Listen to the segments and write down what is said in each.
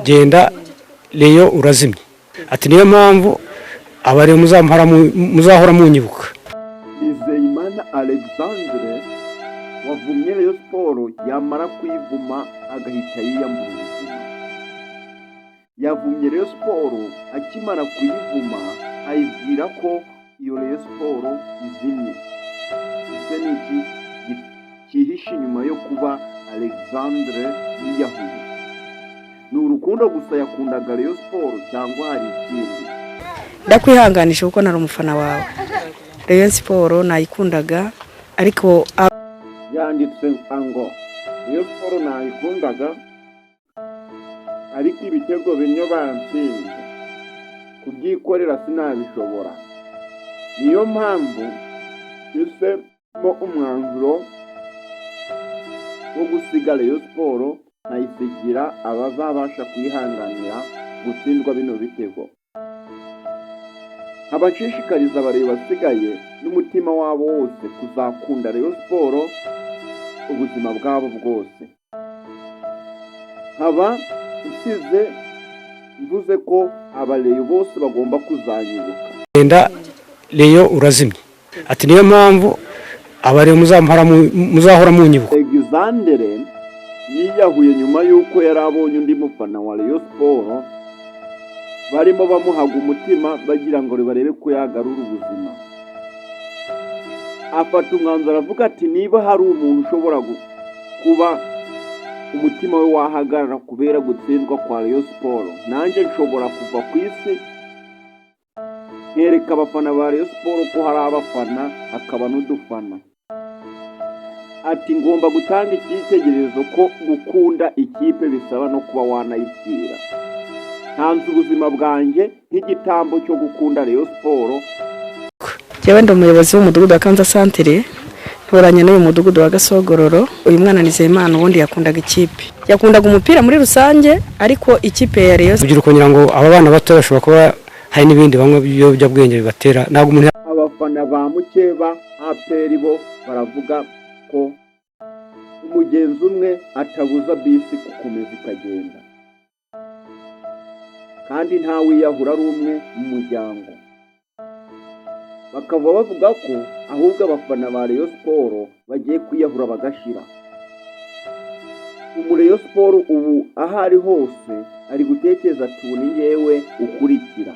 genda Leyo urazimye ati niyo mpamvu abari muzahora munyibuka. Nizeyimana Alexandre wavumye Rayon Sports yamara kwivuma agahita yiyambura ubuzima. Yavumye Rayon Sports akimara kuyivuma ayibwira ko iyo Rayon Sports izimye. Ese ni iki kihishe inyuma yo kuba Alexandre yiyahuye? Ni urukundo gusa yakundaga Rayon Sports cyangwa hari ikindi? Ndakwihanganisha kuko nari umufana wawe. Rayon Sports nayikundaga ariko yanditse ngo Rayon Sports nayikundaga ariko ibitego binyo banshinje kubyikorera sinabishobora. Niyo mpamvu mo umwanzuro wo gusiga Rayon Sports nayisigira abazabasha kwihanganira gutsindwa bino bitego. Abashishikariza abareba basigaye n'umutima wabo wose kuzakunda Rayon Sports ubuzima bwabo bwose. Haba usize mvuze ko abareyo bose bagomba kuzanyibuka. Genda Leyo urazimye ati niyo mpamvu abari muzahora munyibuka. Alexandre yiyahuye nyuma yuko yari abonye undi mufana wa Rayon Sports barimo bamuhaga umutima bagira ngo barebe ko yagarura ubuzima. Afata umwanzuro avuga ati niba hari umuntu ushobora kuba umutima we wahagarara kubera gutsindwa kwa Rayon Sports, nanjye nshobora kuva ku isi nkereka abafana ba Rayon Sports ko hari abafana hakaba n'udufana. Ati ngomba gutanga icyitegererezo ko gukunda ikipe bisaba no kuba wanayipfira. Ntanze ubuzima bwanjye nk'igitambo cyo gukunda Rayon Sports. Jewe ndi umuyobozi w'umudugudu wa Kanza Centre, ntoranye n'uyu mudugudu wa Gasogororo. Uyu mwana Nizeyimana ubundi yakundaga ikipe, yakundaga umupira muri rusange, ariko ikipe ya Rayon kugira kugira ngo aba bana bato bashobora kuba hari n'ibindi bamwe by'ubwenge bibatera. Ntabwo umuntu abafana ba Mukeba APR bo baravuga ko umugenzi umwe atabuza bisi gukomeza ikagenda, kandi nta wiyahura ari umwe mu muryango. Bakava bavuga ko ahubwo abafana ba Rayon Sports bagiye kwiyahura bagashira. Rayon Sports ubu aho ari hose ari gutekereza ati ni yewe ukurikira.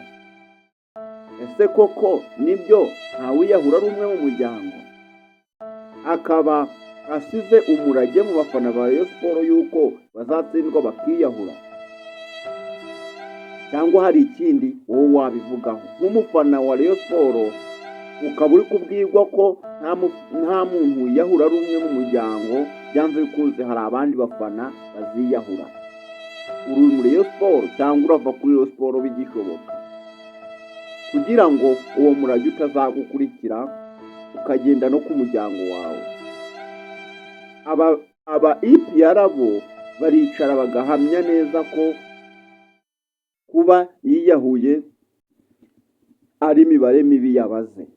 Ese koko nibyo nta wiyahura ari umwe mu muryango? Akaba asize umurage mu bafana ba Rayon Sports yuko bazatsindwa bakiyahura, cyangwa hari ikindi wowe wabivugaho nk'umufana wa Rayon Sports ukaba uri kubwirwa ko nta muntu wiyahura ari umwe mu muryango, byanze bikunze hari abandi bafana baziyahura? Uri muri Rayon Sports cyangwa urava kuri Rayon Sports bigishoboka? Kugira ngo uwo murage utazagukurikira ukagenda no ku muryango wawe. Aba EPR bo baricara bagahamya neza ko kuba yiyahuye ari imibare mibi yabaze.